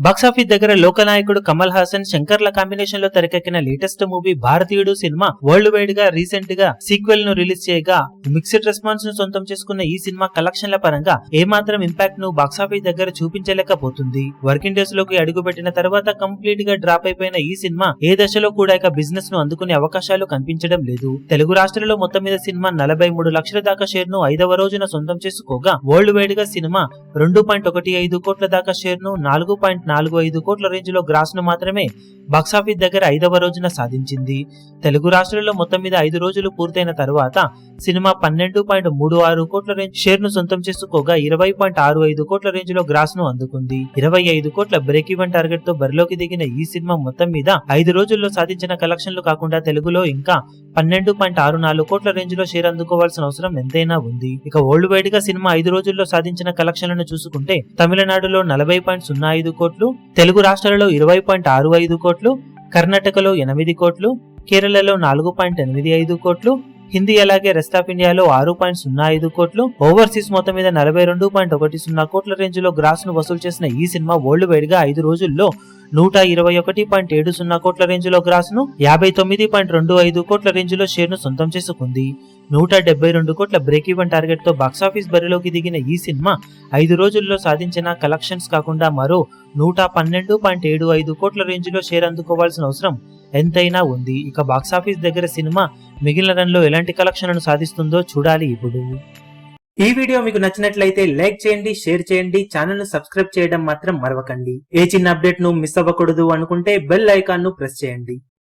Box office దగ్గర లోకనాయకుడు Kamal Haasan శంకర్ల combination లో తెరకెక్కిన లేటెస్ట్ మూవీ భారతీయుడు సినిమా వరల్డ్ వైడ్ గా రీసెంట్ గా సీక్వెల్ ను రిలీజ్ చేయగా మిక్స్డ్ రెస్పాన్స్ ను సొంతం చేసుకున్న ఈ సినిమా కలెక్షన్ల పరంగా ఏమాత్రం ఇంపాక్ట్ ను బాక్సాఫీస్ దగ్గర చూపించలేకపోతుంది. వర్కింగ్ డేస్ లోకి అడుగుపెట్టిన తర్వాత కంప్లీట్ గా డ్రాప్ అయిపోయిన ఈ సినిమా ఏ దశలో కూడా ఇక బిజినెస్ ను అందుకునే అవకాశాలు కనిపించడం లేదు. తెలుగు రాష్ట్రాల్లో మొత్తం మీద సినిమా 43 లక్షల దాకా షేర్ ను 5వ రోజున సొంతం చేసుకోగా వరల్డ్ వైడ్ గా సినిమా 2.15 కోట్ల దాకా షేర్ ను 4.45 కోట్ల రేంజ్ లో గ్రాస్ ను మాత్రమే బాక్సాఫీస్ దగ్గర 5వ రోజున సాధించింది. తెలుగు రాష్ట్రాల్లో మొత్తం మీద 5 రోజులు పూర్తయిన తర్వాత సినిమా 12.36 కోట్ల రేంజ్ షేర్ ను సొంతం చేసుకోగా 20.65 కోట్ల రేంజ్ లో గ్రాస్ ను అందుకుంది. 25 కోట్ల బ్రేక్ ఈవెన్ టార్గెట్ తో బరిలోకి దిగిన ఈ సినిమా మొత్తం మీద 5 రోజుల్లో సాధించిన కలెక్షన్లు కాకుండా తెలుగులో ఇంకా 12.64 కోట్ల రేంజ్ లో షేర్ అందుకోవాల్సిన అవసరం ఎంతైనా ఉంది. ఇక వరల్డ్ వైడ్ గా సినిమా 5 రోజుల్లో సాధించిన కలెక్షన్లను చూసుకుంటే తమిళనాడులో 40.05 కోట్లు, తెలుగు రాష్ట్రాలలో 20.65 కోట్లు, కర్ణాటకలో 8 కోట్లు, కేరళలో 4.85 కోట్లు, హిందీ అలాగే రెస్ట్ ఆఫ్ ఇండియాలో 6.05 కోట్లు, ఓవర్సీస్ మొత్తం మీద 42.10 కోట్ల రేంజ్ లో గ్రాస్ ను వసూలు చేసిన ఈ సినిమా వరల్డ్ వైడ్ గా 5 రోజుల్లో 121.70 కోట్ల రేంజ్ లో గ్రాస్ ను 59.25 కోట్ల రేంజ్ లో షేర్ ను సొంతం చేసుకుంది. 172 కోట్ల బ్రేక్ ఈవెన్ టార్గెట్ తో బాక్సాఫీస్ బరిలోకి దిగిన ఈ సినిమా 5 రోజుల్లో సాధించిన కలెక్షన్స్ కాకుండా మరో 112.75 కోట్ల రేంజ్ లో షేర్ అందుకోవాల్సిన అవసరం ఎంతైనా ఉంది. ఇక బాక్సాఫీస్ దగ్గర సినిమా మిగిలిన రన్ లో ఎలాంటి కలెక్షన్లను సాధిస్తుందో చూడాలి. ఇప్పుడు ఈ వీడియో మీకు నచ్చినట్లయితే లైక్ చేయండి, షేర్ చేయండి, ఛానల్ ను సబ్స్క్రైబ్ చేయడం మాత్రం మరవకండి. ఏ చిన్న అప్డేట్ ను మిస్ అవ్వకూడదు అనుకుంటే బెల్ ఐకాన్ ను ప్రెస్ చేయండి.